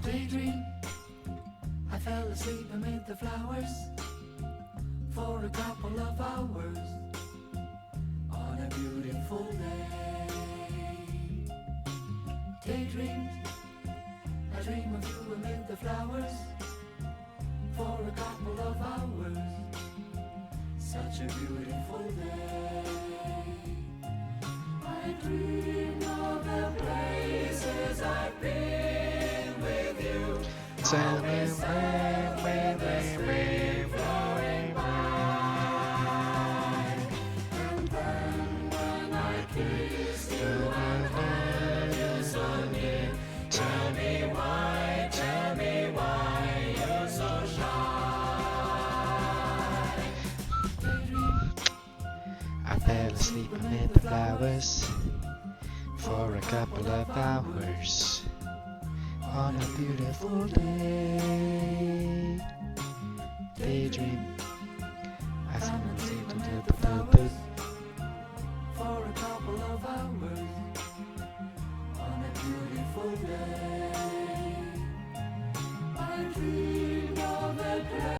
Daydream, I fell asleep amid the flowers for a couple of hours on a beautiful day. Daydream, I dream of you amid the flowers for a couple of hours. Such a beautiful day. I dream of the places I've been with you. Always sailed with the stream flowing by. And then when I kissed you and held you so near, tell me why you're so shy. I fell asleep amid the flowers for a couple of hours on a beautiful day. Daydream, I fell asleep amid the flowers for a couple of hours on a beautiful day. I dreamed of a place.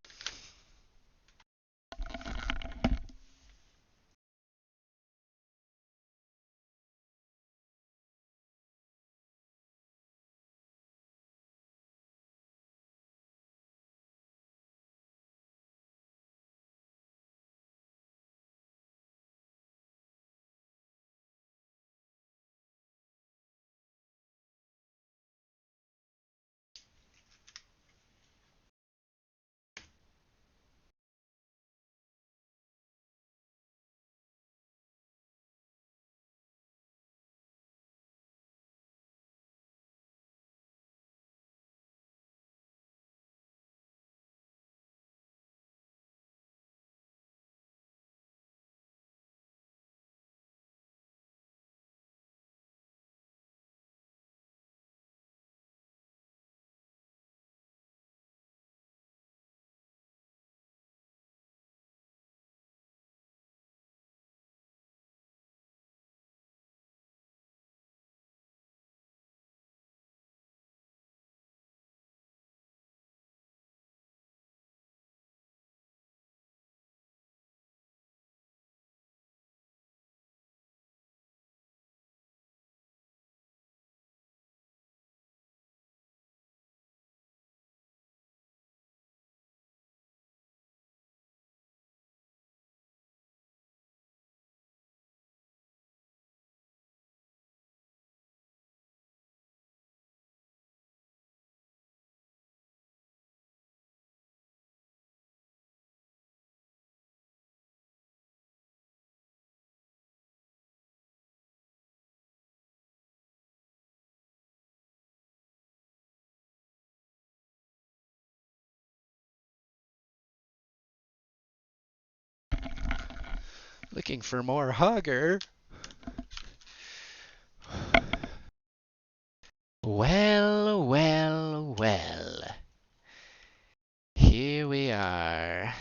looking for more hugger. Well. Here we are.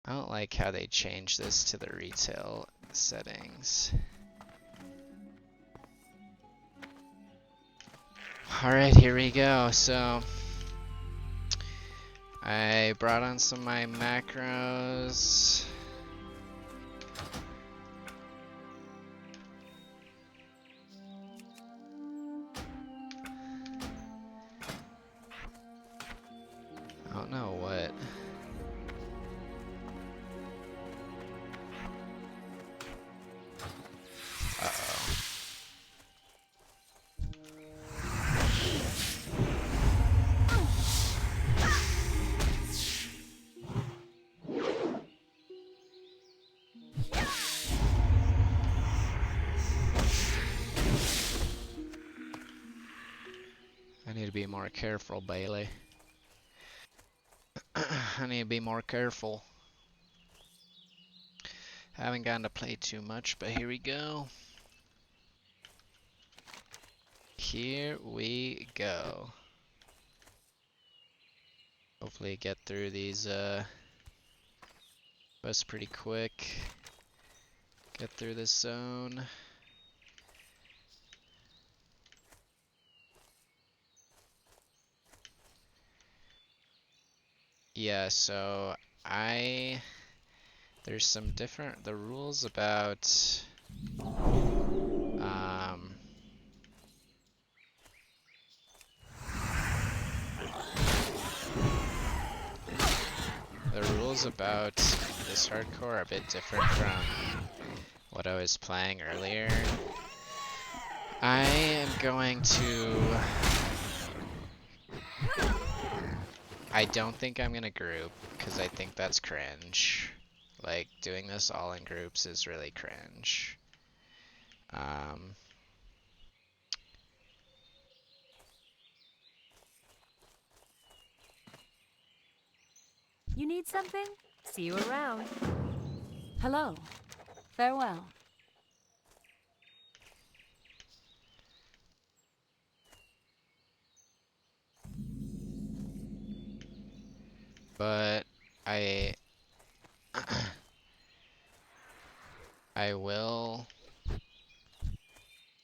I don't like how they changed this to the retail settings. Alright, here we go. So, I brought on some of my macros. I don't know what. Uh-oh. I need to be more careful, Bailey. I need to be more careful. Haven't gotten to play too much, but here we go. Here we go. Hopefully get through these quests pretty quick. Get through this zone. Yeah, so there's some different, the rules about, the rules about this hardcore are a bit different from what I was playing earlier. I am going to... I don't think I'm gonna group, because I think that's cringe. Like, doing this all in groups is really cringe. You need something? See you around. Hello. Farewell. But I will...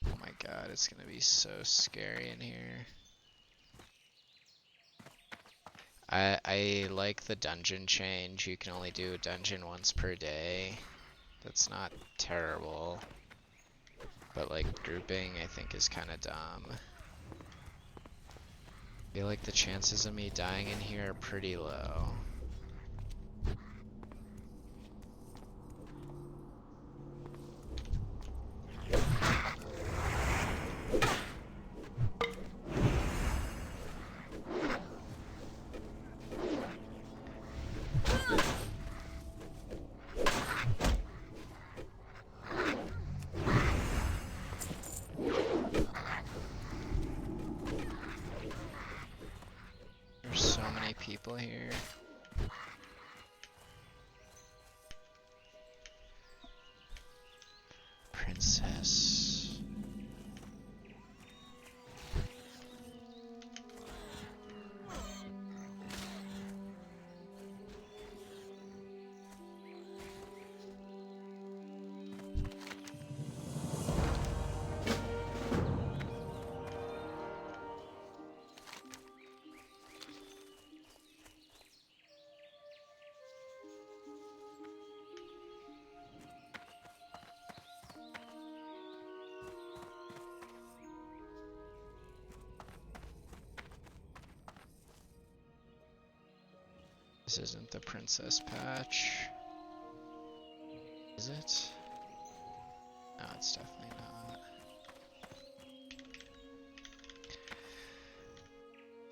Oh my god, it's gonna be so scary in here. I like the dungeon change. You can only do a dungeon once per day. That's not terrible. But like grouping I think is kind of dumb. I feel like the chances of me dying in here are pretty low. There's so many people here. Princess. This isn't the princess patch. Is it? No, it's definitely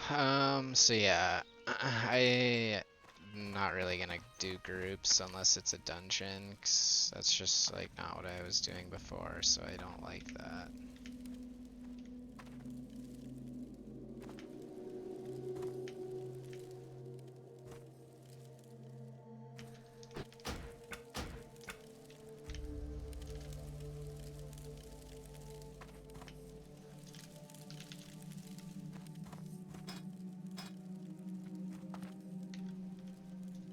not. So yeah, I'm not really gonna do groups unless it's a dungeon, 'cause that's just like not what I was doing before, so I don't like that.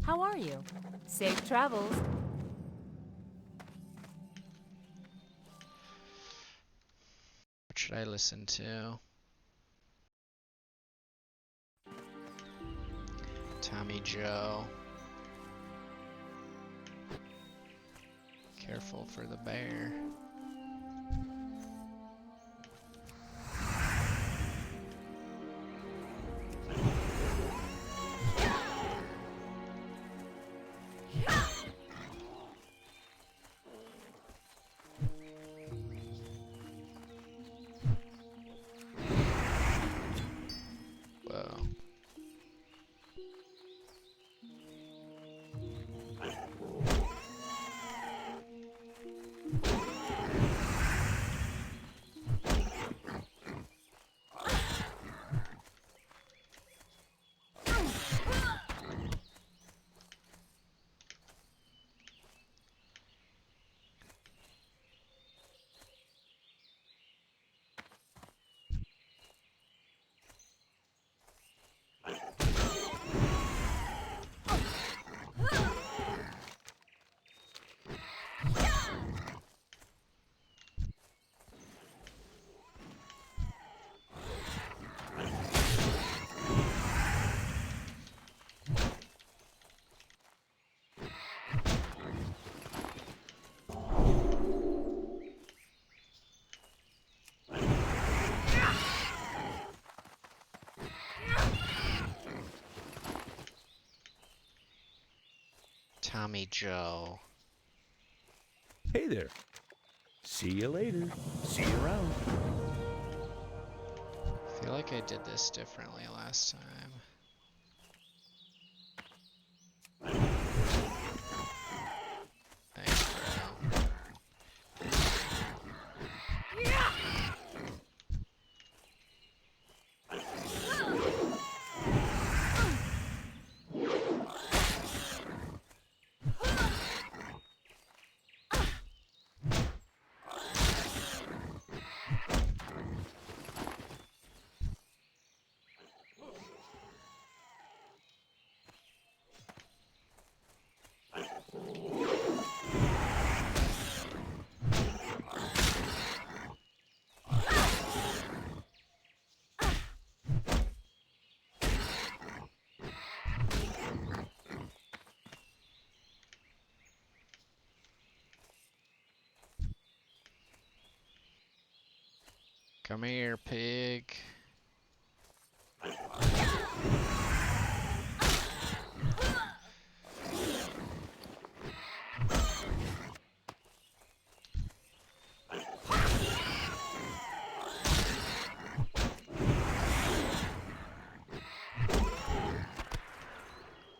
How are you? Safe travels. What should I listen to? Tommy Joe. Careful for the bear. Whoa. Tommy Joe. Hey there. See you later. See you around. I feel like I did this differently last time. Thanks, bro. Come here, pig.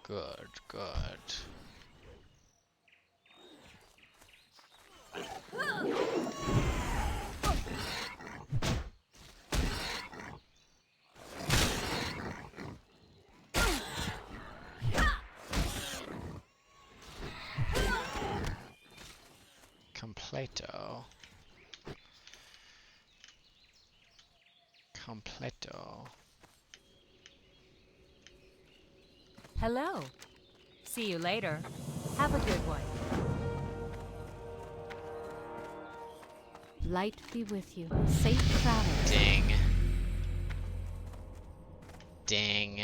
Good, good. Completo. Completo. Hello. See you later. Have a good one. Light be with you. Safe travels. Ding. Ding.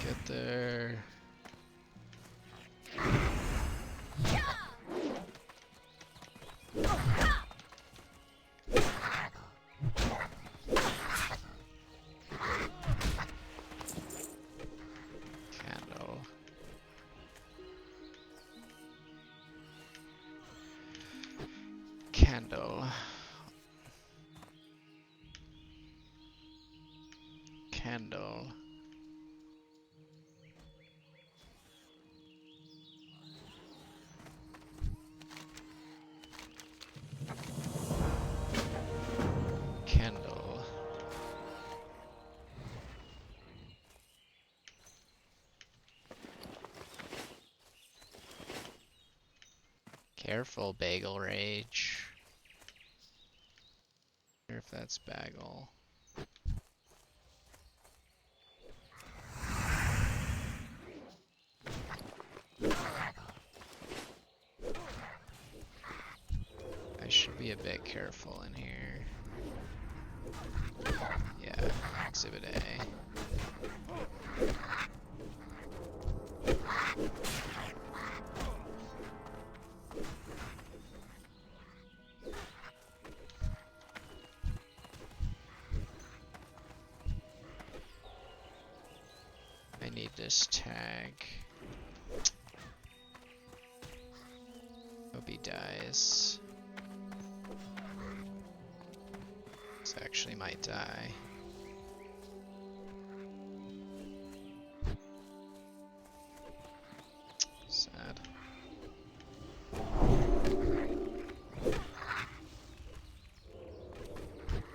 Get there. Candle. Candle. Candle. Candle. Careful, Bagel Rage. I wonder if that's Bagel. I should be a bit careful in here. Yeah, Exhibit A. I need this tag. Hope he dies. This actually might die. Sad.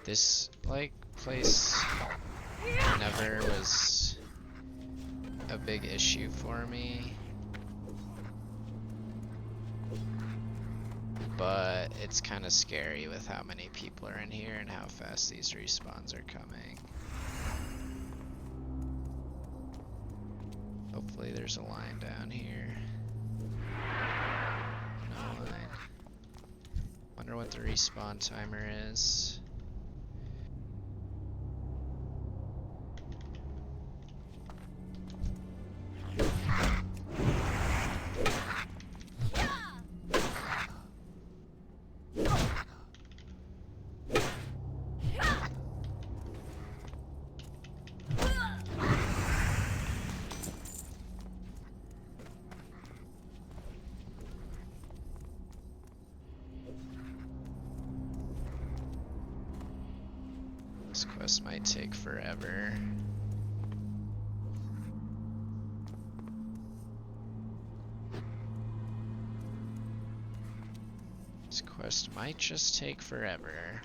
This, like, place never was a big issue for me. But it's kind of scary with how many people are in here and how fast these respawns are coming. Hopefully there's a line down here. No line. Wonder what the respawn timer is. This quest might take forever. This quest might just take forever.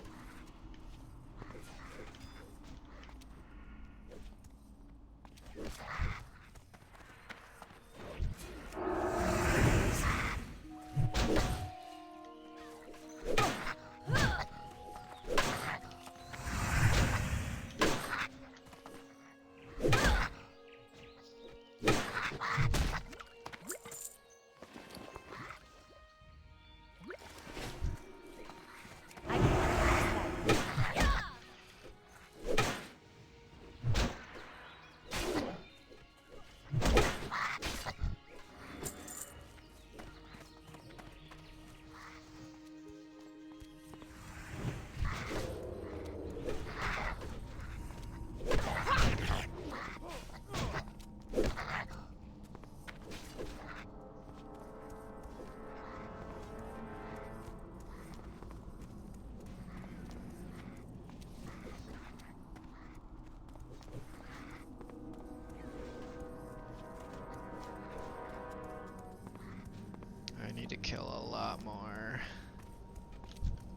I need to kill a lot more.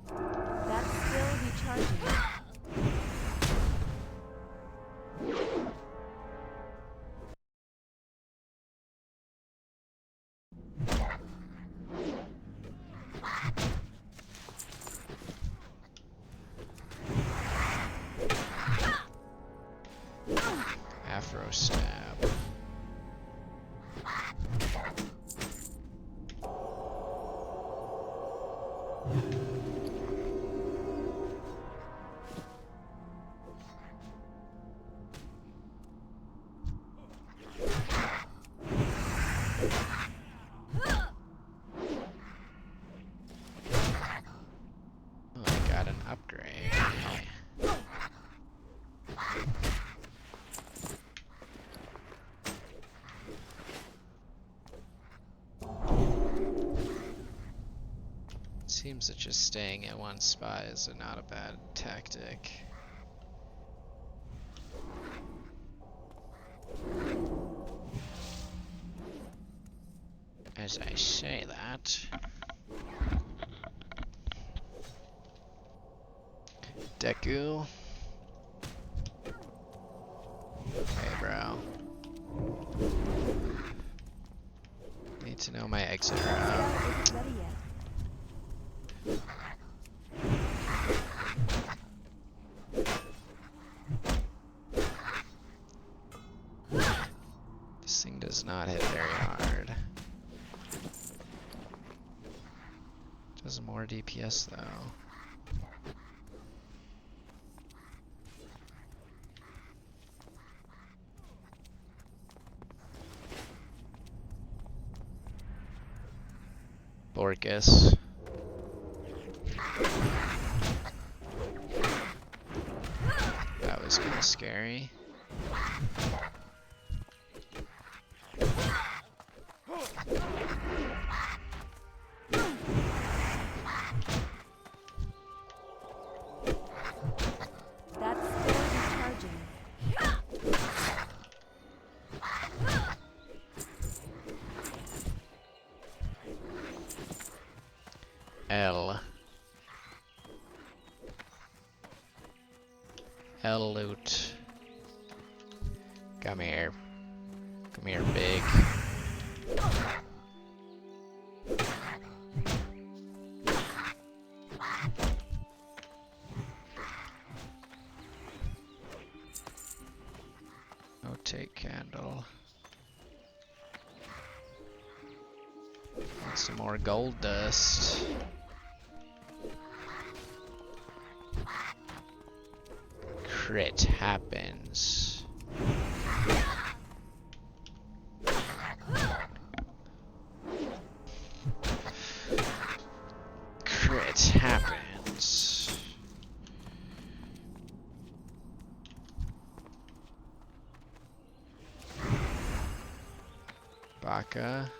That's still recharging. Afro stab. Oh, I got an upgrade. Seems that just staying at one spot is not a bad tactic. As I say that, Deku. Hey, bro. Need to know my exit route. Isn't ready yet. This thing does not hit very hard. Does more DPS though. Borkus. That was kind of scary. That's still recharging. L. L loot. Come here. Come here, big. No take candle. Want some more gold dust. Crit happens. Crit happens. Baka.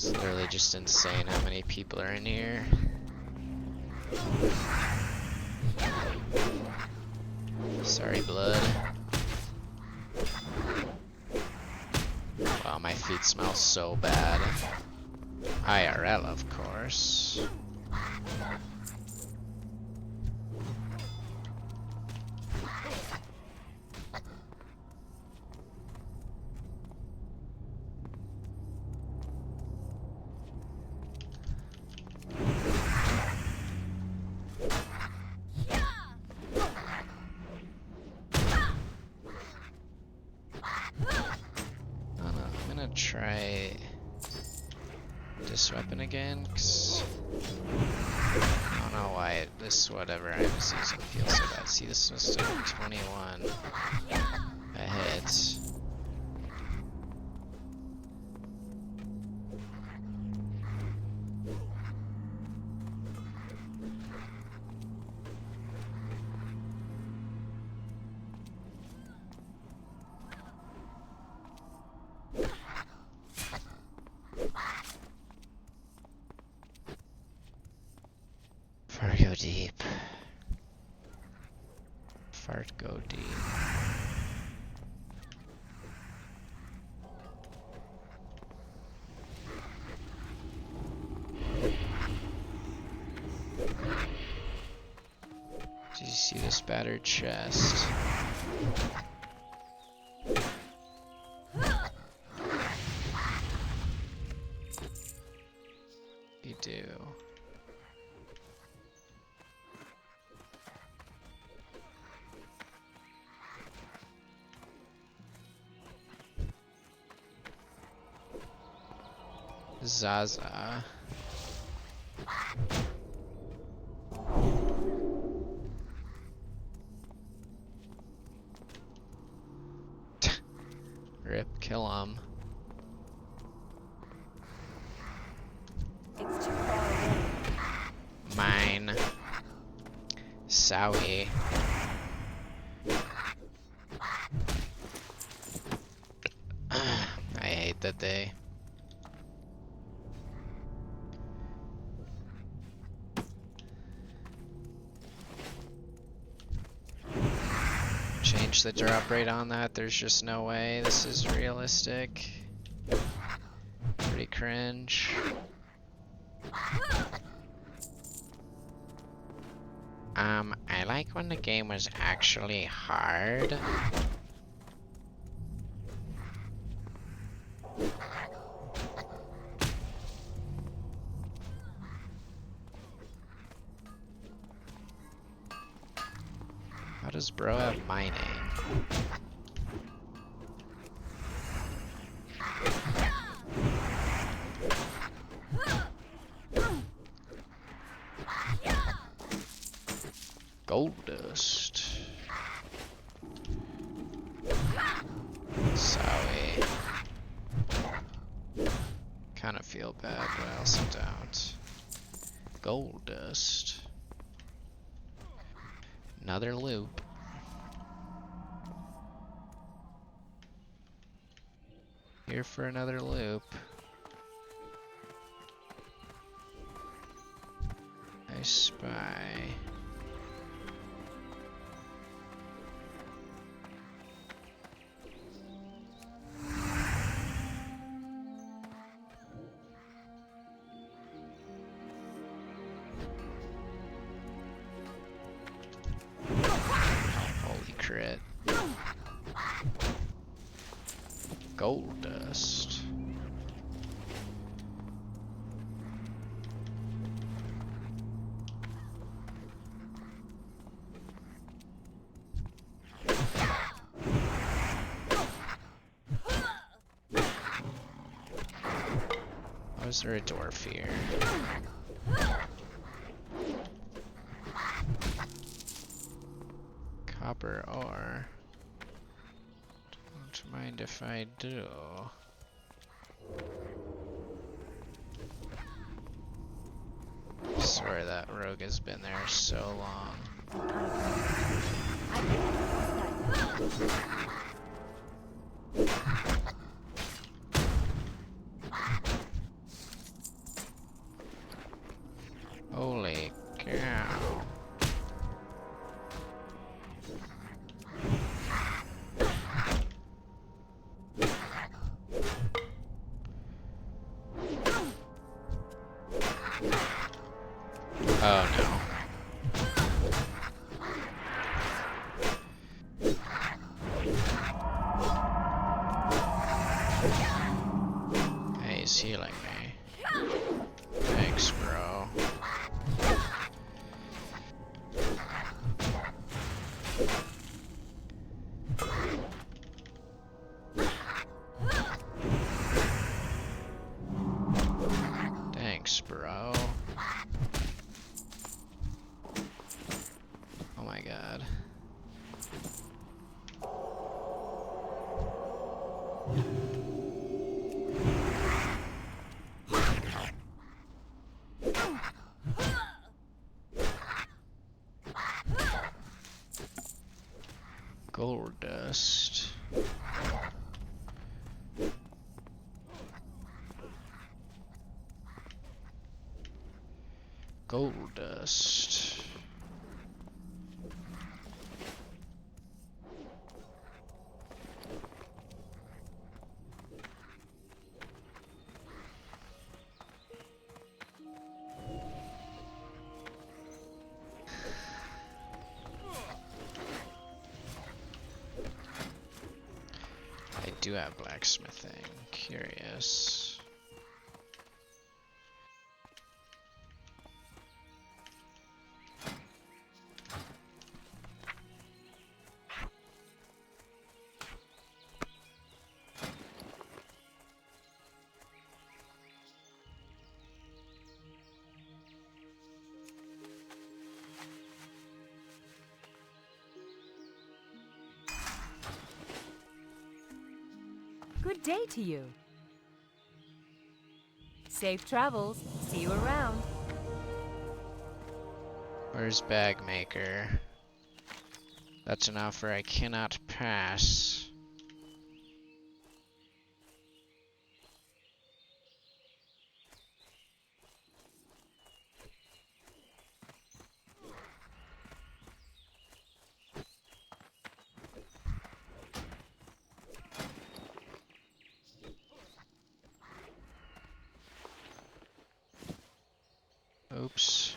It's literally just insane how many people are in here. Sorry, blood. Wow, my feet smell so bad. IRL, of course. I'm gonna try this weapon again, cause I don't know why this whatever I was using feels so bad. See, this was still 21 a hit. Fart go deep. Fart go deep. Did you see this battered chest? You do. Zaza. Rip, kill him. It's too far away. Mine. Sowie. I hate that they. Change the drop rate on that. There's just no way this is realistic. Pretty cringe. I like when the game was actually hard. How does bro have my name? Gold dust. Sorry. Kind of feel bad, but I also don't. Gold dust. Another loop. Here for another loop. I spy. Holy crit. Gold dust. Why is there a dwarf here? Copper ore. Don't mind if I do. I swear that rogue has been there so long. Oh no. Hey, he's healing me. Thanks, bro. Thanks, bro. Oh my god. Gold dust. Gold dust. I do have blacksmithing. Curious. Good day to you. Safe travels. See you around. Where's Bagmaker? That's an offer I cannot pass. Oops.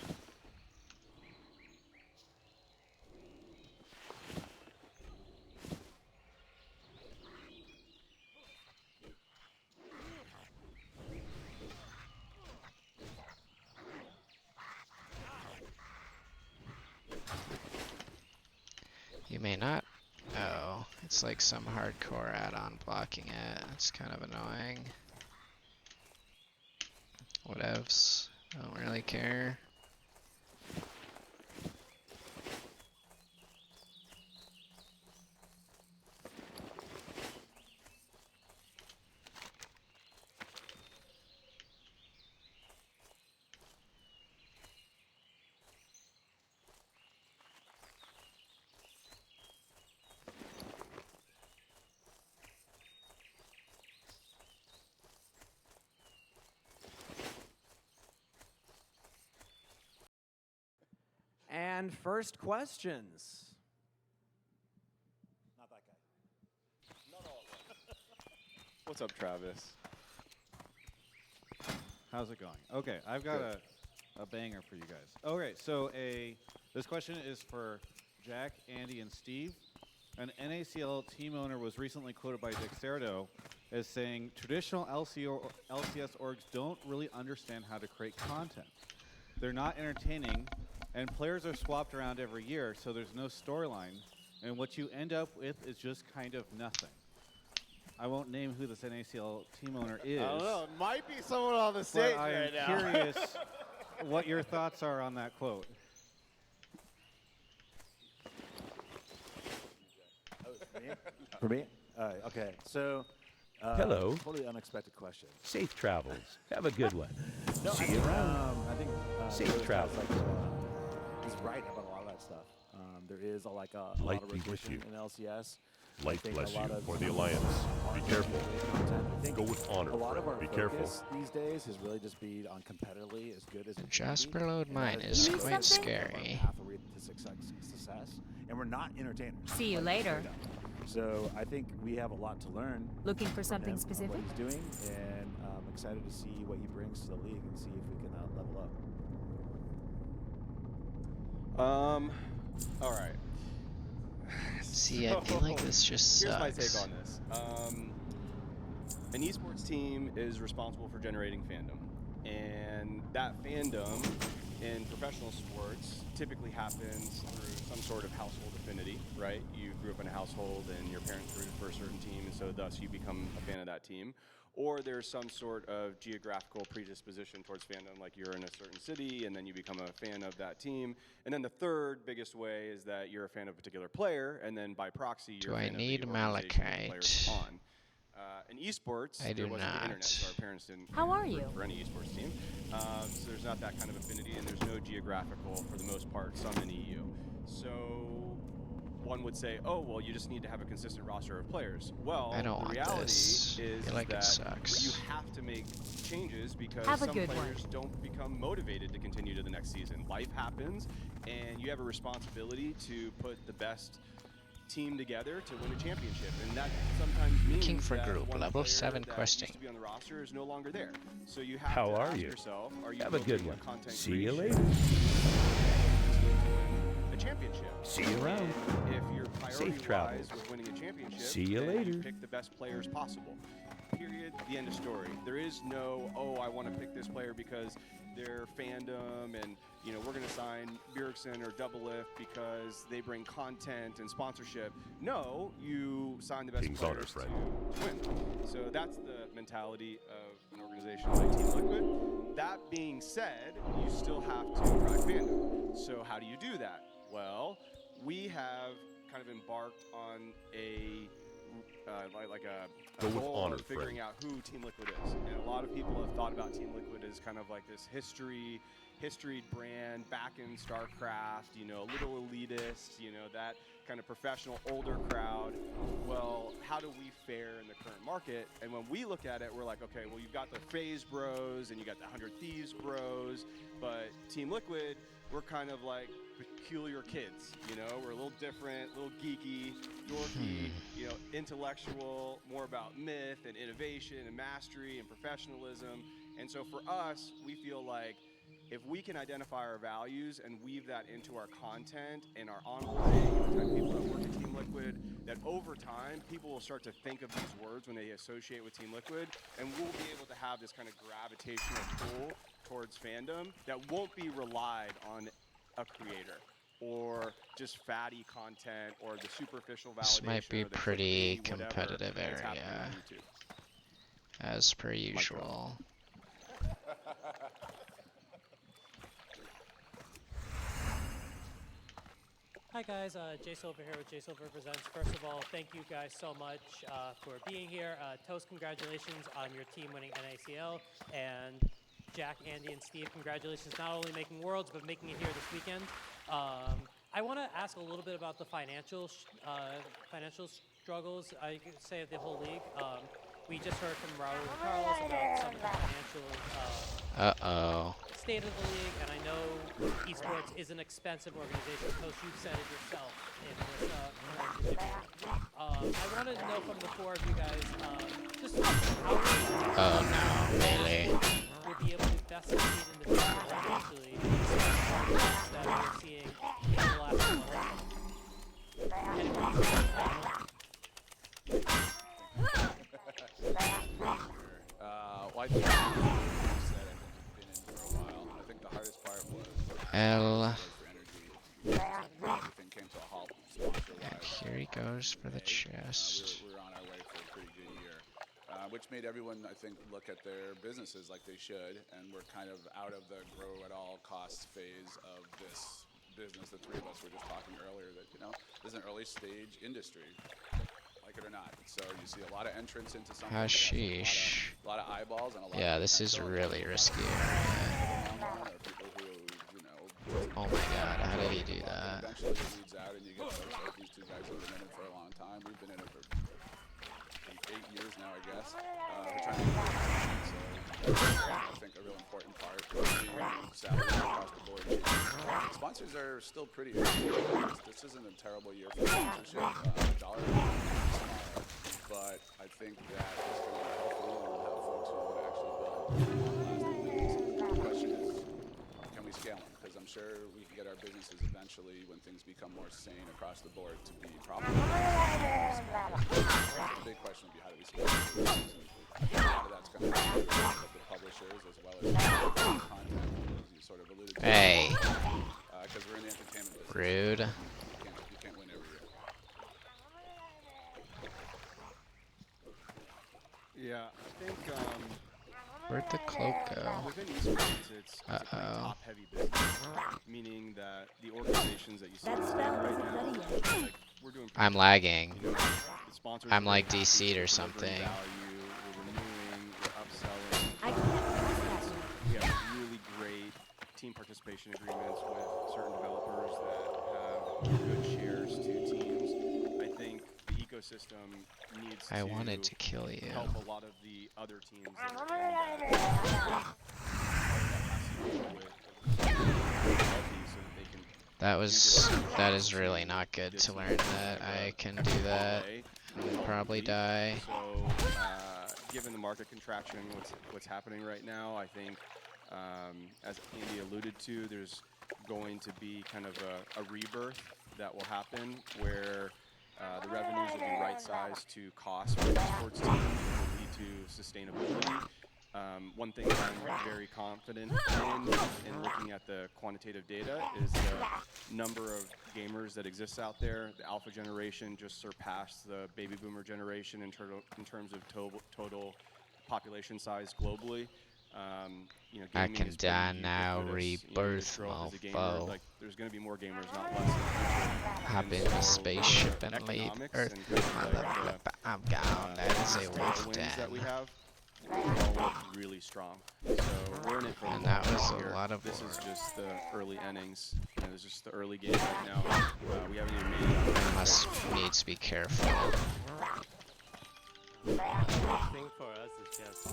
You may not. Oh, it's like some hardcore add-on blocking it. It's kind of annoying. Whatevs. I don't really care. And first questions. Not that guy. Not all of them. What's up, Travis? How's it going? Okay, I've got a banger for you guys. Okay, so this question is for Jack, Andy, and Steve. An NACL team owner was recently quoted by Dexerto as saying, traditional LCS orgs don't really understand how to create content. They're not entertaining, and players are swapped around every year, so there's no storyline, and what you end up with is just kind of nothing. I won't name who this NACL team owner is. I don't know. It might be someone on the stage I am right now. curious what your thoughts are on that quote. For me? Okay, so Hello. totally unexpected question. Safe travels. Have a good one. No, See I you think, around. I think Safe Joe's travels. like, he's right about a lot of that stuff. There is a lot Light of be with repetition you. in LCS. I Light think bless a you lot of for the Alliance. Be careful. content. I think Go with honor, a lot of our friend. Be careful. focus these days has really just been on competitively as good as it can Jasper be. Load And Mine that is been You need quite something? our scary. pathway to success, and we're not entertainers. See you like, later. straight up. So I think we have a lot to learn. Looking for from something him, specific? What he's doing, and I'm excited to see what he brings to the league and see if we can level up. All right. See, I feel like this just Here's my take sucks. on this. An esports team is responsible for generating fandom, and that fandom in professional sports typically happens through some sort of household affinity, right? You grew up in a household and your parents rooted for a certain team, and so thus you become a fan of that team. Or there's some sort of geographical predisposition towards fandom, like you're in a certain city and then you become a fan of that team. And then the third biggest way is that you're a fan of a particular player, and then by proxy, you're Do a I fan need of the organization that the player's malachite? on. In esports, I there do wasn't the internet, not. so our parents didn't How are root you? for any esports team. So there's not that kind of affinity, and there's no geographical, for the most part, some in EU. So one would say, oh, well, you just need to have a consistent roster of players. Well, I don't the want reality this. I is feel like it that sucks. you have to make changes because Have a some good one. players don't become motivated to continue to the next season. Life happens, and you have a responsibility to put the best team together to win a championship, and that sometimes means Looking for that group, one level player 7 that questing. used to be on the roster is no longer there. So you have How to are ask you? yourself, are you Have a good building one. content See you creation later. a championship? See you around. And if your priority Safe travels. lies with winning a championship, See you then later. pick the best players possible. Period. The end of story. There is no, oh, I want to pick this player because their fandom and, you know, we're going to sign Bjergsen or Doublelift because they bring content and sponsorship. No, you sign the best King's honor, players friend. to win. So that's the mentality of an organization like Team Liquid. That being said, you still have to drive fandom. So how do you do that? Well, we have kind of embarked on a Go with goal honor, of figuring friend. out who Team Liquid is. And a lot of people have thought about Team Liquid as kind of like this historied brand back in StarCraft, you know, a little elitist, you know, that kind of professional older crowd. Well, how do we fare in the current market? And when we look at it, we're like, okay, well, you've got the FaZe bros and you got the 100 Thieves bros, but Team Liquid, we're kind of like peculiar kids, you know, we're a little different, a little geeky, dorky, you know, intellectual, more about myth and innovation and mastery and professionalism. And so for us, we feel like if we can identify our values and weave that into our content and our onboarding and the type of people that work at Team Liquid, that over time, people will start to think of these words when they associate with Team Liquid, and we'll be able to have this kind of gravitational pull towards fandom that won't be relied on a creator or just fatty content or the superficial validation. This might be or the pretty clickbaity whatever competitive that's happening area, on YouTube. as per drop. usual. Hi guys, Jay Silver here with Jay Silver Presents. First of all, thank you guys so much for being here. Toast, congratulations on your team winning NACL. And Jack, Andy, and Steve, congratulations not only making Worlds, but making it here this weekend. I want to ask a little bit about the financial struggles, I could say, of the whole league. We just heard from Raul and Carlos about some of the financial Uh-oh. state of the league, and I know esports is an expensive organization. Coach, you've said it yourself in this I wanted to know from the four of you guys, just how Oh no, melee. will be able to best succeed in the future financially that we're seeing in the last couple of months. Well, I think, like you said, I think we've been in for a while. I think the hardest part was L. for energy. Everything came to a halt sponsor-wise. Here he goes for the chest. We were on our way for a pretty good year, which made everyone, I think, look at their businesses like they should. And we're kind of out of the grow at all costs phase of this business. The three of us were just talking earlier that, you know, this is an early stage industry. Like it or not. So you see a lot of entrance into something. Hashish. A lot of eyeballs and a lot Yeah, of this is potential, really risky area. or people who, you know, Oh my god, how did he do that? eventually it weeds out and you get folks like these two guys who've been in it for a long time. We've been in it for eight years now, I guess. We're trying to do it. So I think a real important part is being salary across the board. Sponsors are still pretty early. This isn't a terrible year for sponsorship. Dollar but I think that it's going to be helpful and will have folks who would actually build lasting businesses. The question is, can we scale them? Because I'm sure we can get our businesses eventually, when things become more sane across the board, to be profitable. The big question would be, how do we scale the business? And a lot of that's going to be with the publishers as well as content, as you sort of alluded to. Hey. Because we're in the entertainment business. Rude. You can't win every year. Yeah, I think Where'd the cloak go? within esports, it's a pretty top-heavy business, meaning that the organizations that you see That's right isn't now, ready yet. like, we're doing pretty I'm well. lagging. You know, the sponsors I'm are like very happy, DC'd or we're delivering something. Value, we're renewing, we're upselling. I can't press that. We have really great team participation agreements with certain developers that have good shares to teams. I think the ecosystem needs I to wanted to kill you. help a lot of the other teams that are in that That is really not good to learn that I can do that and probably die. So, given the market contraction, what's happening right now, I think, as Andy alluded to, there's going to be kind of a rebirth that will happen where the revenues will be right-sized to cost for the sports teams, which will lead to sustainability. One thing I'm very confident in looking at the quantitative data is the number of gamers that exists out there. The alpha generation just surpassed the baby boomer generation in terms of total population size globally. You know, I gaming can is pretty die now, ubiquitous. You know, you just rebirth, grow up as a gamer, mofo. like, there's going to be more gamers, not less in the future. Hop And in the so, spaceship and leave economics Earth. and kind of like the, I'm gone. That is a wolf tailwinds den. that we have all look really strong. So we're in it for the And long that was haul a here. lot of This is work. just the early innings. You know, this is just the early game right now. We haven't even made it. Must needs to be careful. I think for us it's just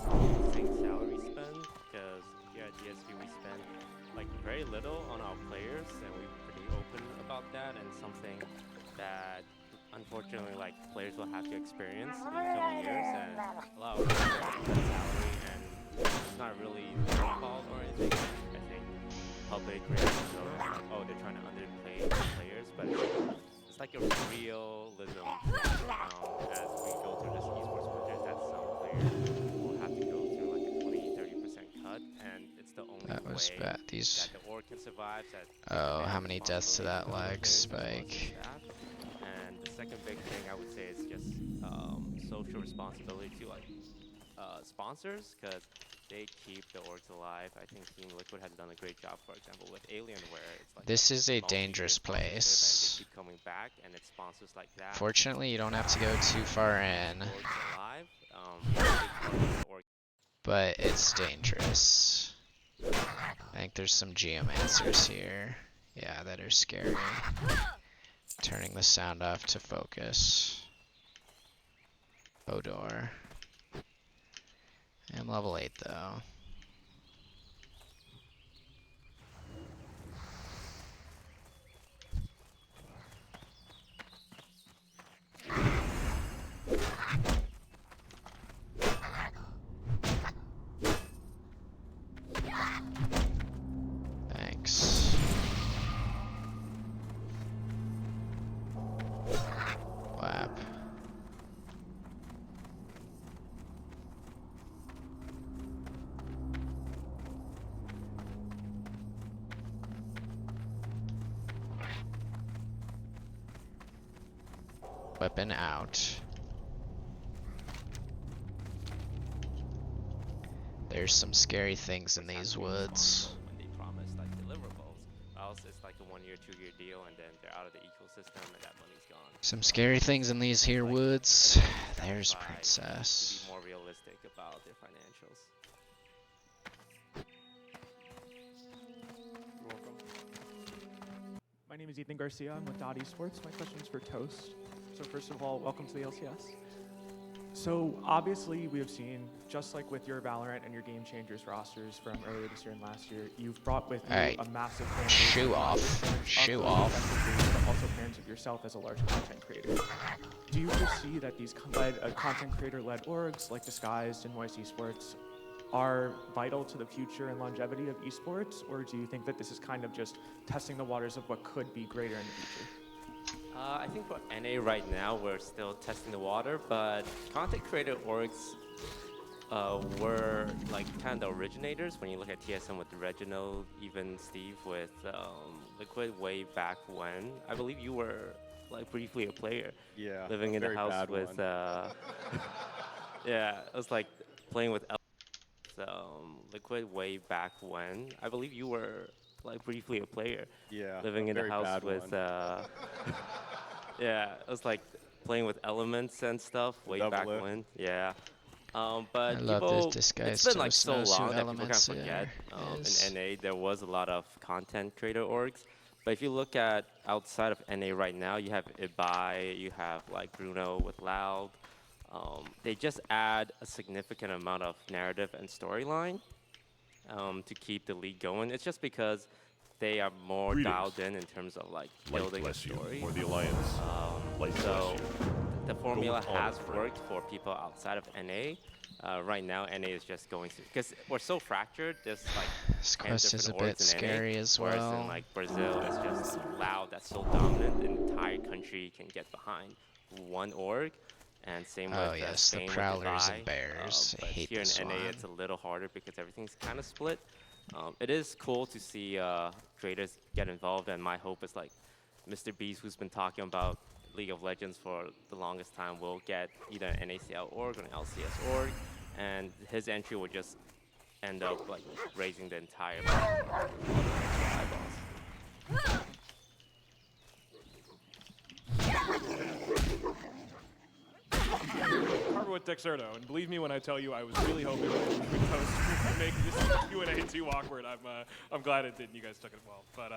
saying salary spend, because here at DSP we spend like very little on our players, and we're pretty open about that, and something that unfortunately like players will have to experience in the coming years, and a lot of players have that salary, and it's not really their fault or anything. I think public reaction is like, oh, they're trying to underplay the players, but it's like a realism as we go through this esports project, that some players will have to go through like a 20-30% cut, and it's the only That was way bad. These. that the org can survive. That Oh, how many deaths to that lag spike? spike? And the second big thing I would say is just social responsibility to like sponsors, because they keep the orgs alive. I think Team Liquid has done a great job, for example, with Alienware. It's like This is a multi-year dangerous sponsorship, and place. they keep coming back, and it's sponsors like that. Fortunately, you don't have to go too far in, Orgs alive. Big part of the org but it's dangerous. I think there's some geomancers here. Yeah, that are scary. Turning the sound off to focus. Odor. I'm level 8 though. Thanks. Lap. Weapon out. There's some scary things in these woods. when they promise like deliverables. Else it's like a 1-year, 2-year deal, and then they're out of the ecosystem, and that money's gone. Some scary things in these here woods. There's Try to Princess. be more realistic about their financials. My name is Ethan Garcia. I'm with Dot Esports. My question is for Toast. So first of all, welcome to the LCS. So obviously we have seen, just like with your Valorant and your Game Changers rosters from earlier this year and last year, you've brought with you Alright. a massive fan base. Shoe off. Shoe off. But also fans of yourself as a large content creator. Do you foresee that these content creator-led orgs like Disguised and Voice Esports are vital to the future and longevity of esports, or do you think that this is kind of just testing the waters of what could be greater in the future? I think for NA right now, we're still testing the water, but content creator orgs were like kind of the originators. When you look at TSM with Reginald, even Steve with Liquid way back when. I believe you were like briefly a player. Yeah. Living in the house with, yeah, it was like playing with Liquid way back when. I believe you were like briefly a player. Yeah. Living in the house with, yeah, it was like playing with elements and stuff way back when. Yeah. But I love this guy's it's been like Toast so knows who long that people kind of Elements forget. is. In NA, there was a lot of content creator orgs. But if you look at outside of NA right now, you have Ibai, you have like Bruno with Loud. They just add a significant amount of narrative and storyline to keep the league going. It's just because they are more dialed in terms of like building a story. For the Alliance. So the formula has worked for people outside of NA. Right now, NA is just going through, because we're so fractured. There's like This 10 quest is a different bit orgs in scary NA, as whereas well. in like Brazil, it's just Loud that's so dominant. The entire country can get behind one org. And same Oh with yes, Spain the with Prowlers Dubai. and Bears. I But hate here this in NA, one. it's a little harder because everything's kind of split. It is cool to see creators get involved, and my hope is like Mr. Beast, who's been talking about League of Legends for the longest time, will get either an NACL org or an LCS org, and his entry will just end up like raising the entire eyeballs. Carver with Dexerto, and believe me when I tell you, I was really hoping Toast would make this Q&A too awkward. I'm glad it didn't. You guys took it well, but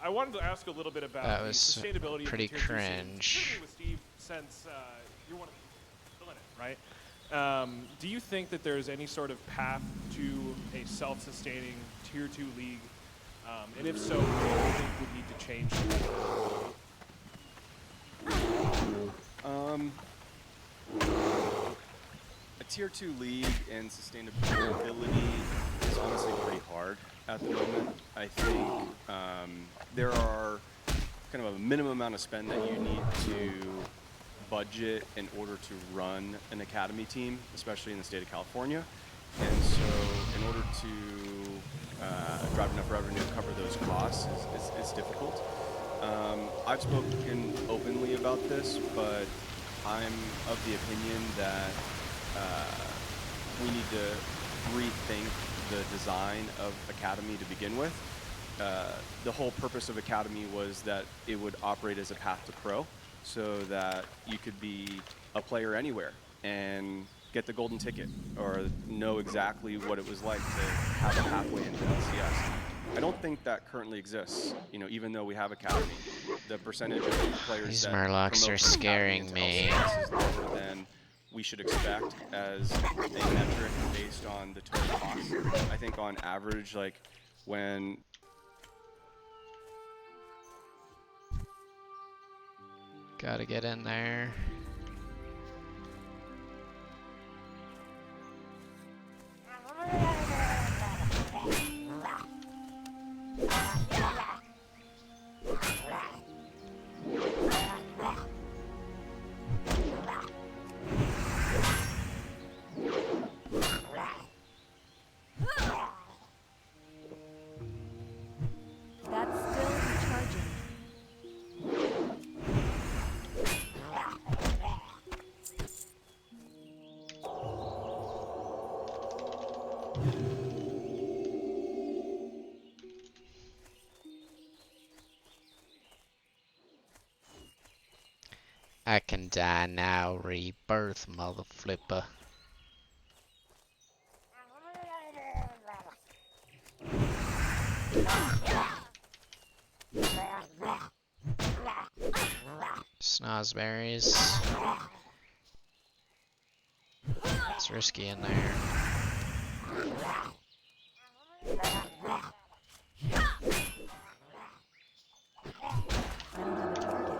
I wanted to ask a little bit about That the was sustainability pretty of the tier 2 scene, cringe. specifically with Steve, since you're one of the people in it, right? Do you think that there's any sort of path to a self-sustaining tier 2 league? And if so, what do you think would need to change? A tier 2 league and sustainability is honestly pretty hard at the moment. I think there are kind of a minimum amount of spend that you need to budget in order to run an academy team, especially in the state of California. And so in order to drive enough revenue to cover those costs is difficult. I've spoken openly about this, but I'm of the opinion that we need to rethink the design of Academy to begin with. The whole purpose of Academy was that it would operate as a path to pro, so that you could be a player anywhere and get the golden ticket or know exactly what it was like to have a pathway into LCS. I don't think that currently exists, you know, even though we have Academy. The percentage of players These that Murlocs promote are from Academy scaring into me. LCS is lower than we should expect as a metric based on the total cost. I think on average, like when Gotta get in there. That's still recharging. I can die now, rebirth, mother flipper. Snozberries. It's risky in there. I don't have a target.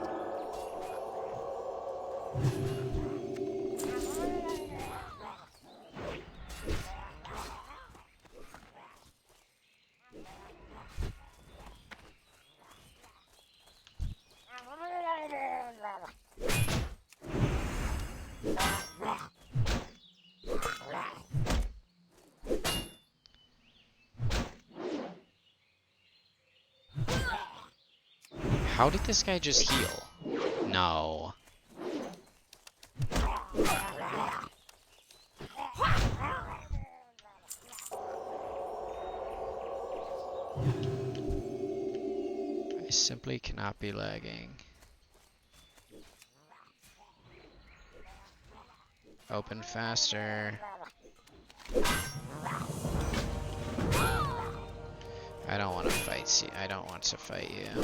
How did this guy just heal? No. I simply cannot be lagging. Open faster. I don't want to fight you. I don't want to fight you.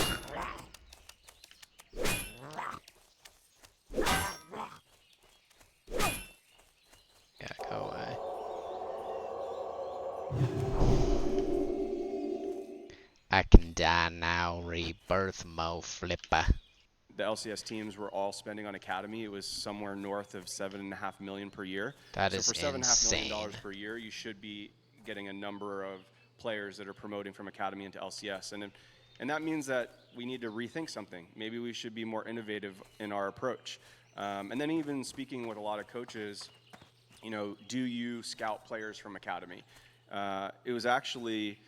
Yeah, go away. I can die now, rebirth, mo flipper. The LCS teams were all spending on academy. It was somewhere north of $7.5 million per year. That so is for $7.5 million insane. per year, you should be getting a number of players that are promoting from academy into LCS, and that means that we need to rethink something. Maybe we should be more innovative in our approach. And then even speaking with a lot of coaches, you know, do you scout players from academy? It was actually,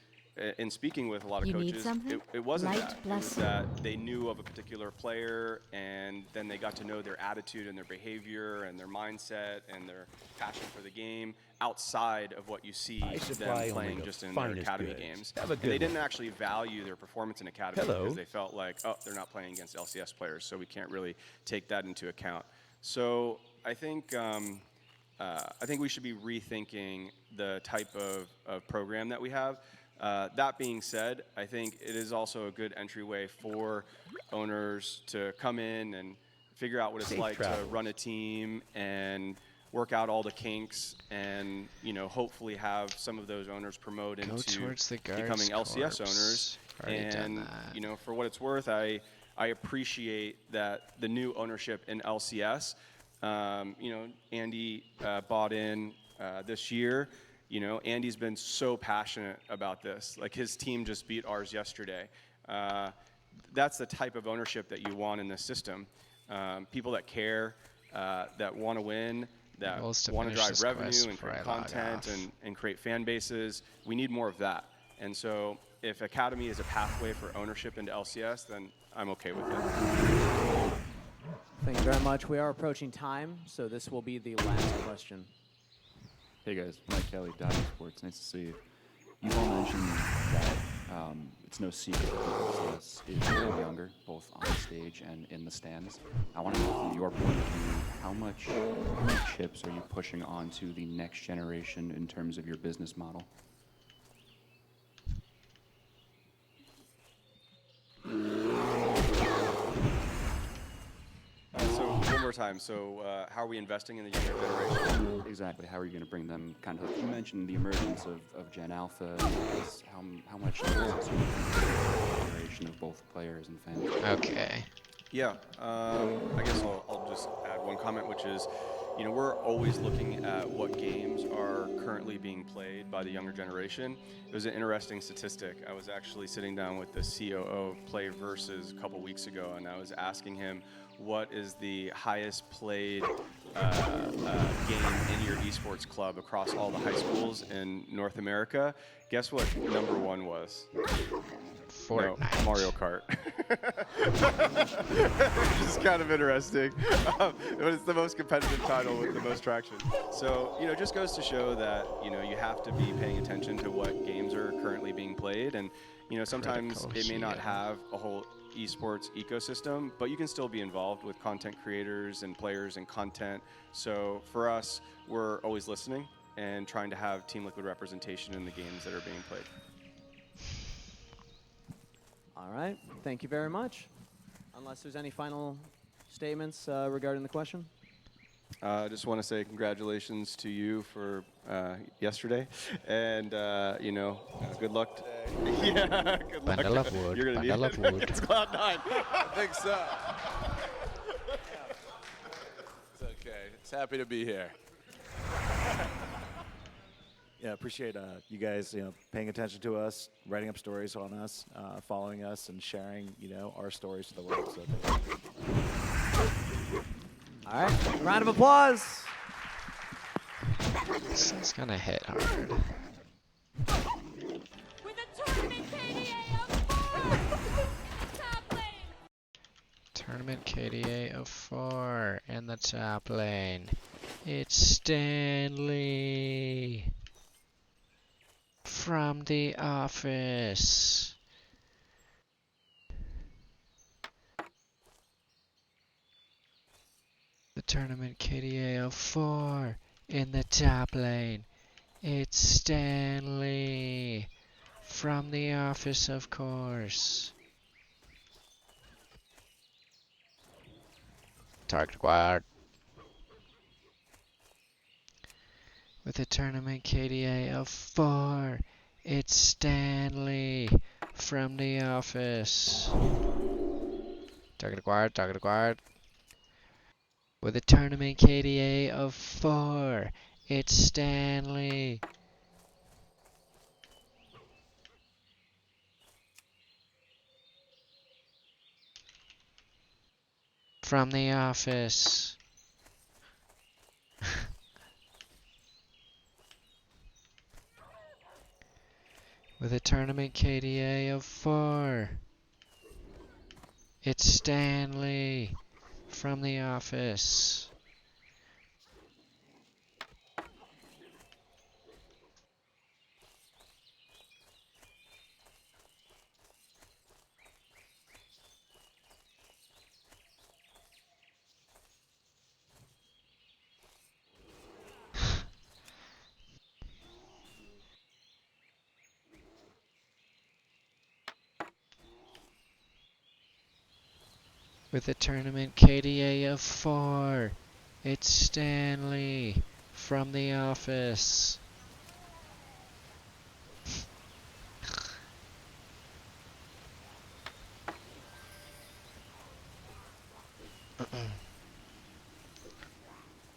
in speaking with a lot of You need coaches, something? it wasn't Light that. It plus- was that they knew of a particular player, and then they got to know their attitude and their behavior and their mindset and their passion for the game outside of what you see I them supply only playing the just in their finest academy goods. games. Have a And good they didn't one. actually value their performance in academy Hello. because they felt like, oh, they're not playing against LCS players, so we can't really take that into account. So I think we should be rethinking the type of program that we have. That being said, I think it is also a good entryway for owners to come in and figure out what it's Safe like to travels. run a team and work out all the kinks, and hopefully have some of those owners promote Go into towards the guard's becoming LCS corpse. owners. Already done And that. for what it's worth, I appreciate that the new ownership in LCS. Andy bought in this year. Andy's been so passionate about this. Like, his team just beat ours yesterday. That's the type of ownership that you want in this system. People that care, that want to win, that Goal is to want to finish drive this revenue quest and before create I log content off. and create fan bases. We need more of that. And so if Academy is a pathway for ownership into LCS, then I'm okay with it. Thank you very much. We are approaching time, so this will be the last question. Hey guys, Mike Kelly, Dottie Sports. Nice to see you. You all mentioned that it's no secret that the LCS is getting younger, both on stage and in the stands. I want to know from your point of view, how much chips are you pushing onto the next generation in terms of your business model? So one more time. So how are we investing in the younger generation? Exactly. How are you going to bring them kind of? You mentioned the emergence of Gen Alpha. How much is this generation of both players and fans? Okay. Yeah, I guess I'll just add one comment, which is, we're always looking at what games are currently being played by the younger generation. It was an interesting statistic. I was actually sitting down with the COO of Play Versus a couple weeks ago, and I was asking him, what is the highest played game in your esports club across all the high schools in North America? Guess what number one was? Fortnite. No, Mario Kart. Which is kind of interesting. But it's the most competitive title with the most traction. So, it just goes to show that, you have to be paying attention to what games are currently being played. And, sometimes Critical it may not here. have a whole esports ecosystem, but you can still be involved with content creators and players and content. So for us, we're always listening and trying to have Team Liquid representation in the games that are being played. All right. Thank you very much. Unless there's any final statements regarding the question. I just want to say congratulations to you for yesterday, and good luck today. Yeah, good luck. Bundle of wood. You're gonna Bundle need of wood. It's Cloud9. I think so. It's okay. It's happy to be here. Yeah, appreciate you guys, paying attention to us, writing up stories on us, following us, and sharing, our stories to the world. So thank you. All right. Round of applause. This is gonna hit hard. tournament KDA of 4 in the top lane. It's Stanley from the office. The tournament KDA of 4 in the top lane. It's Stanley from the office, of course. Target acquired. With a tournament KDA of 4, it's Stanley from the office. Target acquired, target acquired. With a tournament KDA of 4, it's Stanley. From the office. With a tournament KDA of 4, it's Stanley from the office. With a tournament KDA of 4, it's Stanley from the office.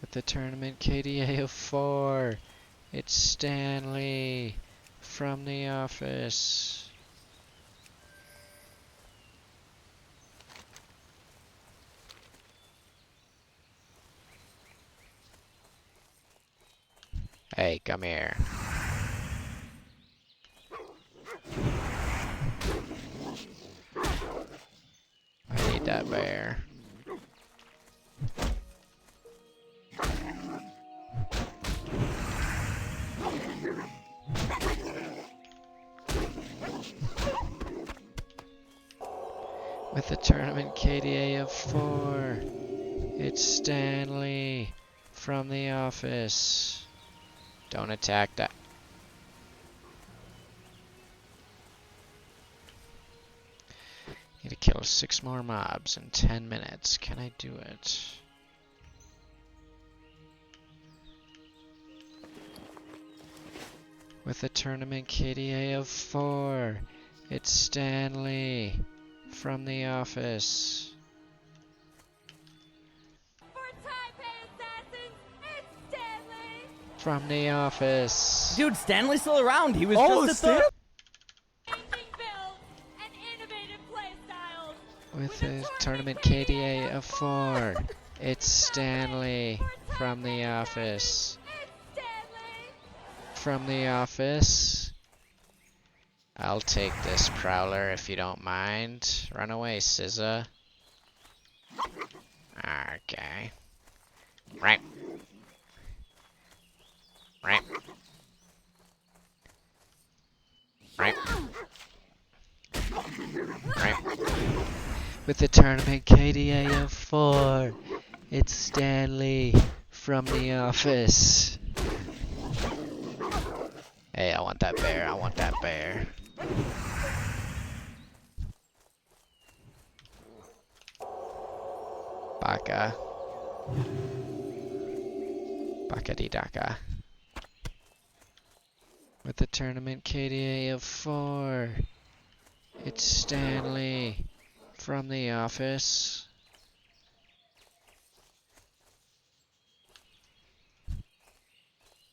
With the tournament KDA of 4, it's Stanley from the office. Hey, come here. I need that bear. With a tournament KDA of 4, it's Stanley from the office. Don't attack that. Need to kill 6 more mobs in 10 minutes. Can I do it? With a tournament KDA of 4, it's Stanley from the office. From the office. Dude, Stanley's still around. He was just at the... With a tournament KDA of 4, it's Stanley from the office. From the office. I'll take this prowler if you don't mind. Run away, SZA. Okay. Right. Right. Right. Right. With the tournament KDA of 4, it's Stanley from the office. Hey, I want that bear. I want that bear. Baka. Baka-di-daka. With the tournament KDA of 4, it's Stanley from the office.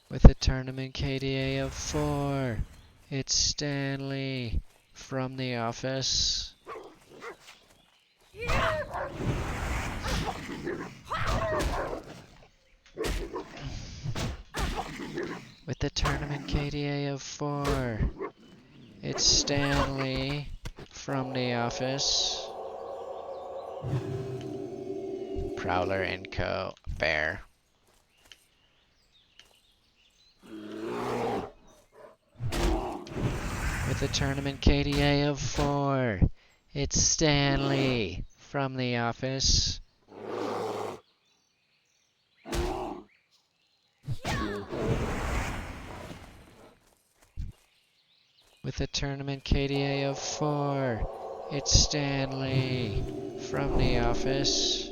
With a tournament KDA of 4, it's Stanley from the office. With the tournament KDA of 4, it's Stanley from the office. Prowler and Co. Bear. With a tournament KDA of 4, it's Stanley from The Office. With a tournament KDA of 4, it's Stanley from The Office.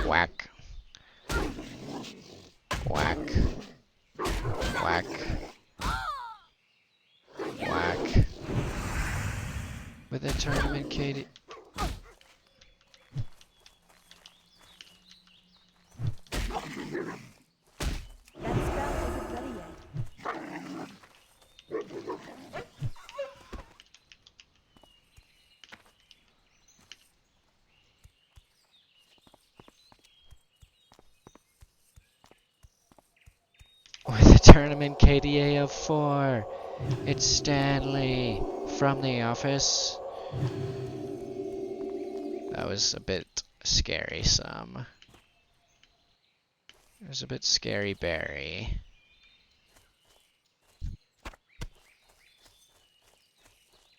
Whack. Whack. Whack. Whack. With a tournament KD. With a tournament KDA of 4, it's Stanley from The Office. That was a bit scary, some. It was a bit scary, Barry.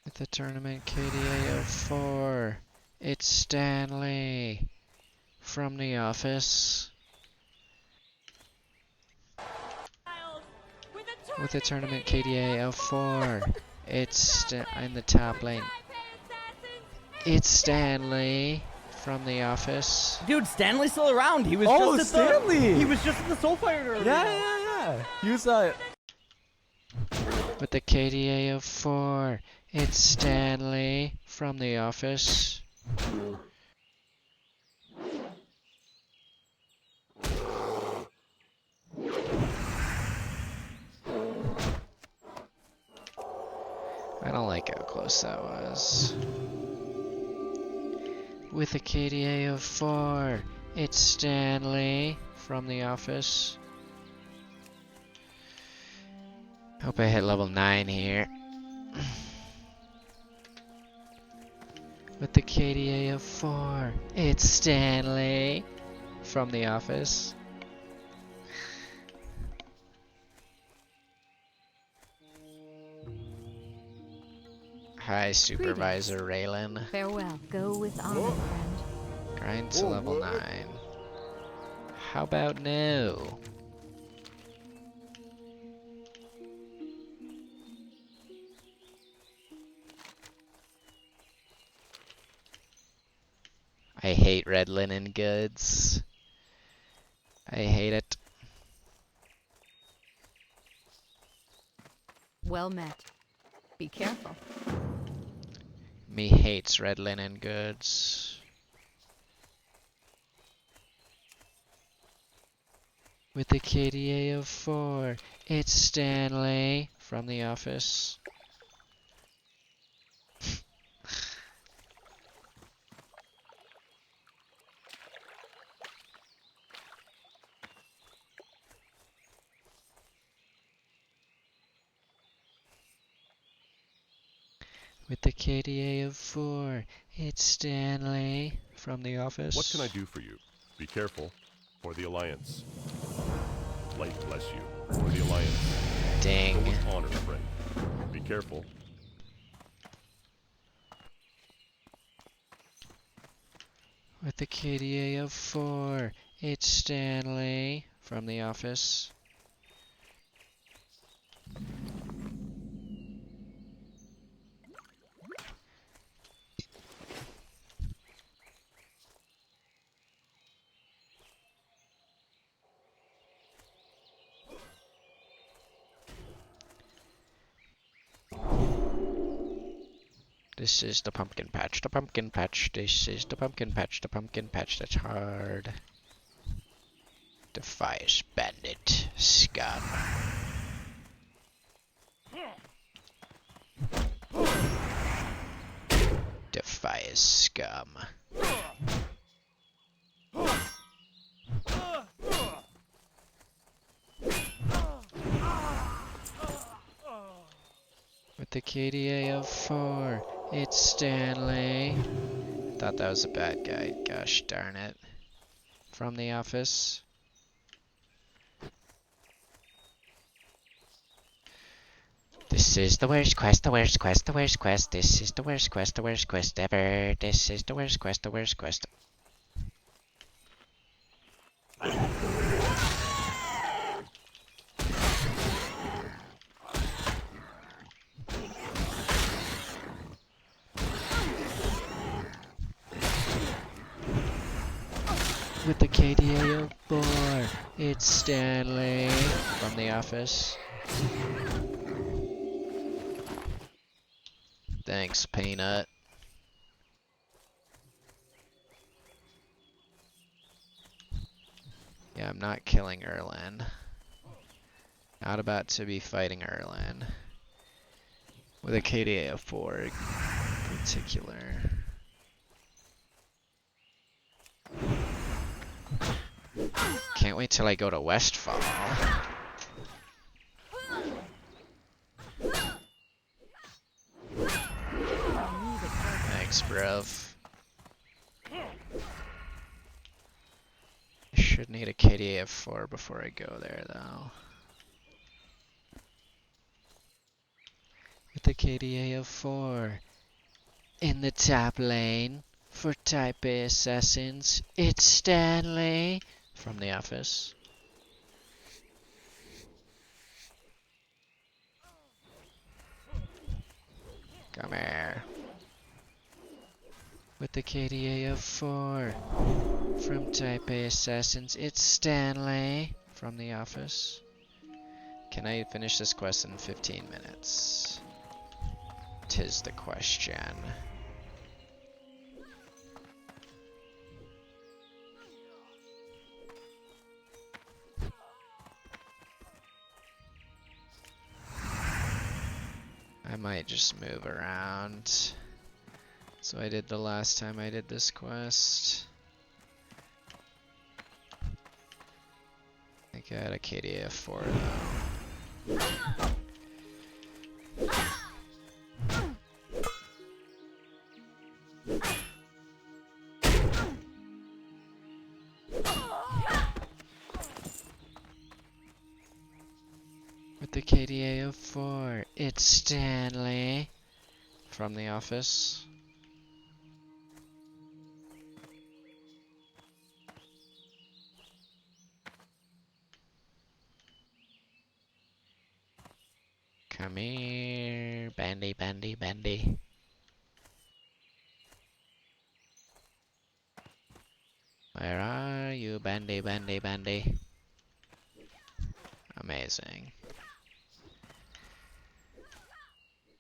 With a tournament KDA of 4, it's Stanley from The Office. With a tournament KDA of 4, it's in the top lane. It's Stanley from The Office. Dude, Stanley's still around. He was just at he was just at the Soulfire earlier. Yeah. He was With the KDA of 4, it's Stanley from The Office. I don't like how close that was. With a KDA of 4, it's Stanley from The Office. Hope I hit level 9 here. With the KDA of 4, it's Stanley from The Office. Hi, Supervisor Raylan. Farewell. Go with honor, friend. Grind to level 9. How about no? I hate red linen goods. I hate it. Well met. Be careful. Me hates red linen goods. With the KDA of 4, it's Stanley from The Office. With the KDA of 4, it's Stanley from The Office. What can I do for you? Be careful. For the Alliance. Light bless you. For the Alliance. Dang. Go with honor, friend. Be careful. With the KDA of 4, it's Stanley from The Office. This is the pumpkin patch, the pumpkin patch. This is the pumpkin patch that's hard. Defias bandit scum. Defias scum. With the KDA of 4, It's Stanley. Thought that was a bad guy. Gosh darn it. From the office. This is the worst quest, the worst quest, the worst quest. This is the worst quest, the worst quest ever. This is the worst quest, the worst quest. With the KDA of 4, it's Stanley from the office. Thanks, Peanut. Yeah, I'm not killing Erlan. Not about to be fighting Erlan. With a KDA of 4 in particular. Can't wait till I go to Westfall. Thanks, bruv. I should need a KDA of 4 before I go there, though. With the KDA of 4 in the top lane for Type A assassins, it's Stanley from the office. Come here. With the KDA of 4 from Type A assassins, it's Stanley from the office. Can I finish this quest in 15 minutes? 'Tis the question. I might just move around. So I did the last time I did this quest. I got a KDA of 4 though. With the KDA of 4, it's Stanley from the office. Come here, Bandy, Bandy, Bandy. Where are you, Bandy, Bandy, Bandy? Amazing.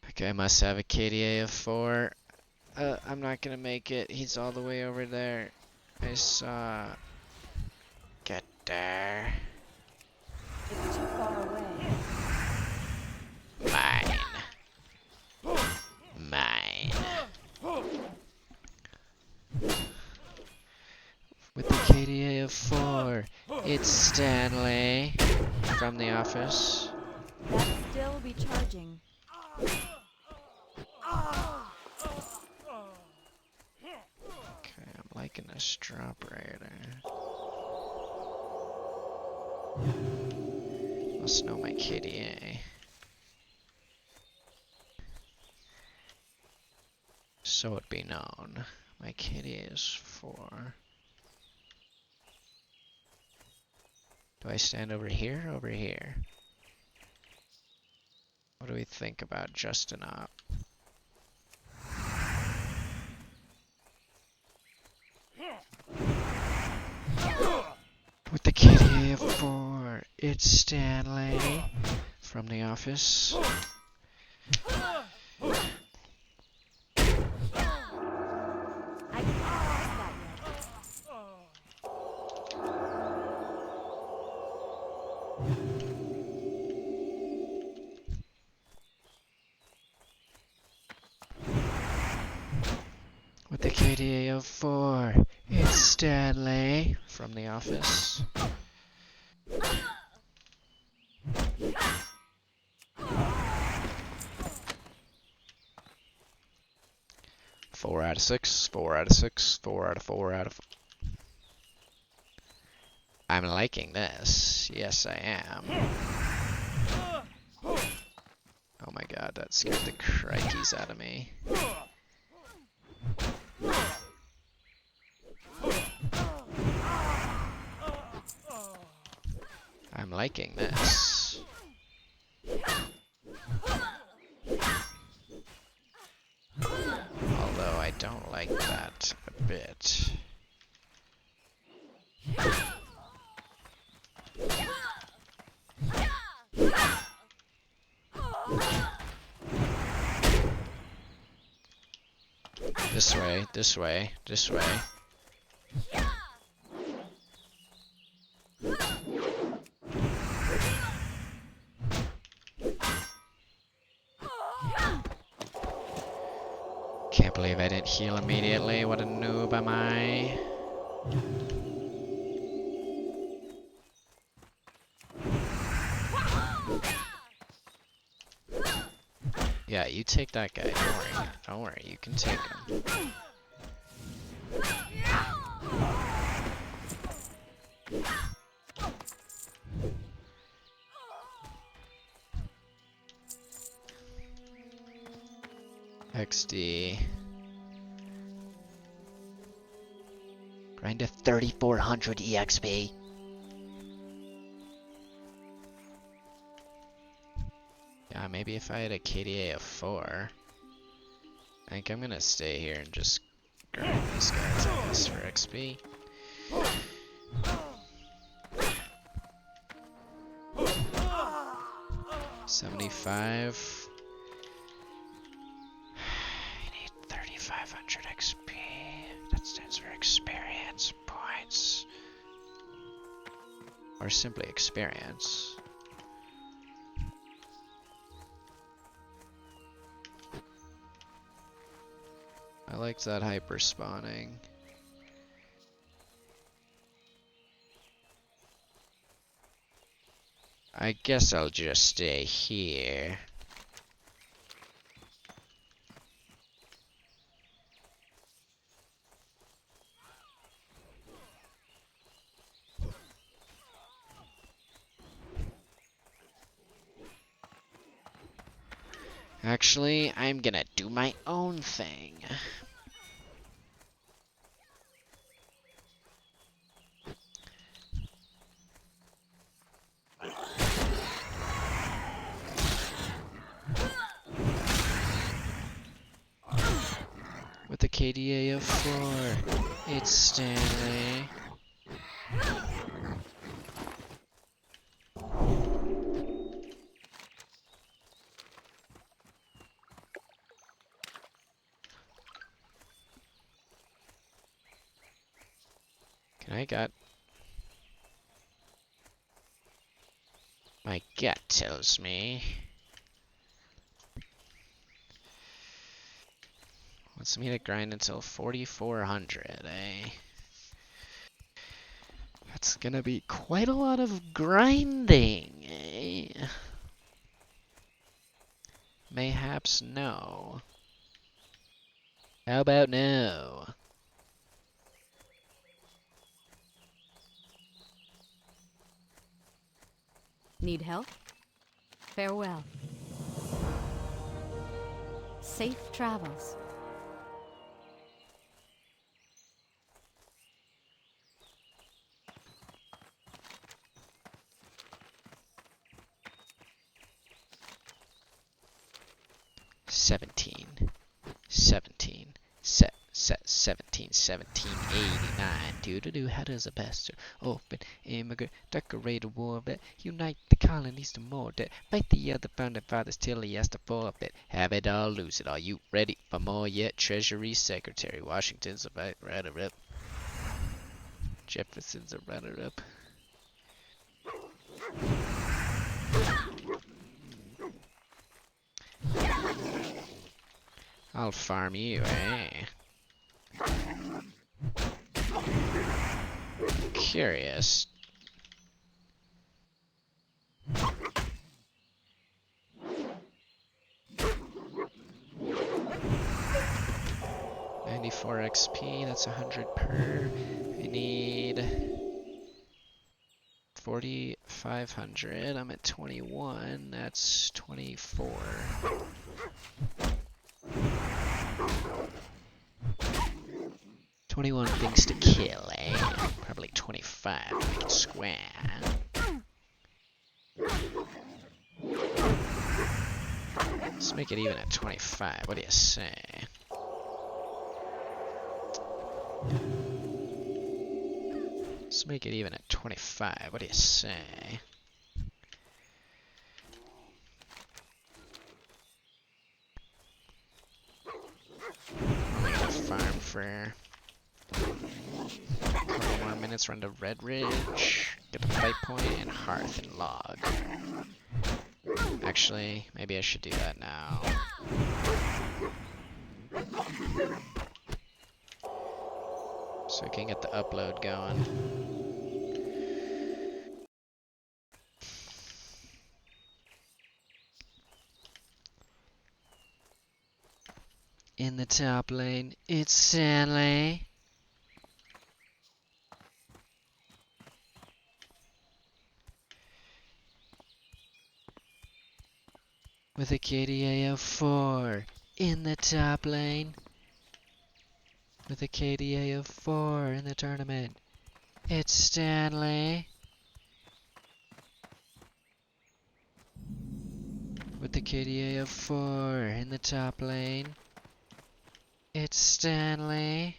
Okay, I must have a KDA of 4. I'm not gonna make it. He's all the way over there. I saw. Get there. It's too far away. Mine. Mine. With the KDA of 4, it's Stanley from the office. That's still recharging. Okay, I'm liking this drop raider. Must know my KDA. So it be known. My KDA is 4. Do I stand over here or over here? What do we think about Justin up? With the KDA of 4, it's Stanley from the office. With the KDA of 4, it's Stanley from the office. out of 6, 4 out of 6, 4 out of 4 out of. I'm liking this. Yes, I am. Oh my god, that scared the crikeys out of me. I'm liking this. Although I don't like that a bit. This way, this way, this way. Can't believe I didn't heal immediately. What a noob am I? Yeah, you take that guy. Don't worry. Don't worry. You can take him. XD. Grind to 3,400 EXP. Yeah, maybe if I had a KDA of 4. I think I'm gonna stay here and just grind these guys, I guess, for XP. $75. I need 3,500 XP. That stands for experience points. Or simply experience. I liked that hyper spawning. I guess I'll just stay here. Actually, I'm gonna do my own thing. With a KDA of 4, it's Stanley. I got... My gut tells me... Wants me to grind until 4,400, eh? That's gonna be quite a lot of grinding, eh? Mayhaps no. How about no? Need help? Farewell. Safe travels. $17, 1789. Doo-doo-doo, how does a bastard open immigrant, decorate a war vet, unite the colonies to more debt, fight the other founding fathers till he has to forfeit, have it all, lose it all, you ready for more yet? Treasury Secretary, Washington's a runner-up, Jefferson's a runner-up. I'll farm you, eh? Curious. 24 XP, that's 100 per. I need 4,500. I'm at 21, that's 24. $21 things to kill, eh? Probably 25 to make it square. Let's make it even at 25. What do you say? Let's make it even at 25. What do you say? I'm gonna farm for a couple more minutes, run to Red Ridge, get the fight point, and Hearth and Log. Actually, maybe I should do that now. So I can get the upload going. In the top lane, it's Stanley. With a KDA of 4 in the top lane. With a KDA of 4 in the tournament. It's Stanley. With the KDA of 4 in the top lane. It's Stanley.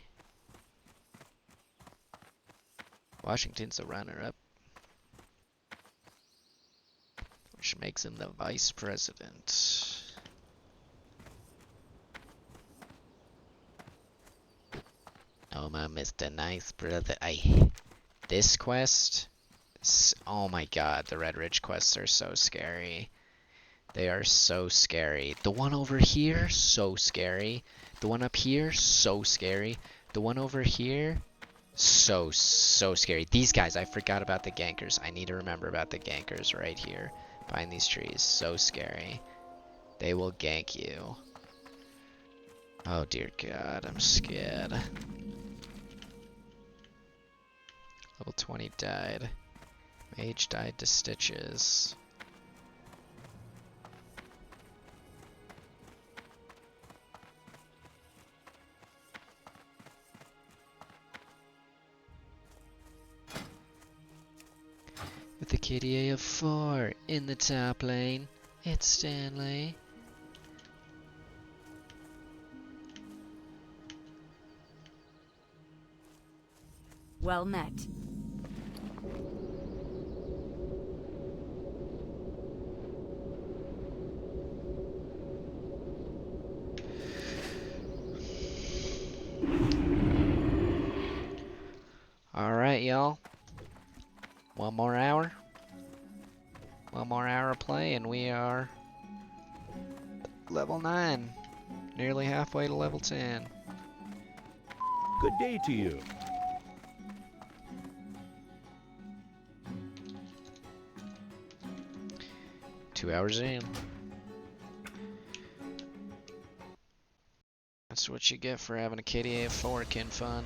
Washington's the runner-up, which makes him the vice president. Oh my Mr. Nice Brother. This quest, oh my god, the Red Ridge quests are so scary. They are so scary. The one over here, so scary. The one up here, so scary. The one over here, so scary. These guys, I forgot about the gankers. I need to remember about the gankers right here behind these trees. So scary. They will gank you. Oh dear god, I'm scared. Level 20 died. Mage died to stitches. With the KDA of 4 in the top lane, it's Stanley. Well met. Alright, y'all. One more hour. One more hour of play, and we are level 9. Nearly halfway to level 10. Good day to you. Two hours in. That's what you get for having a KDA of 4, kin fun.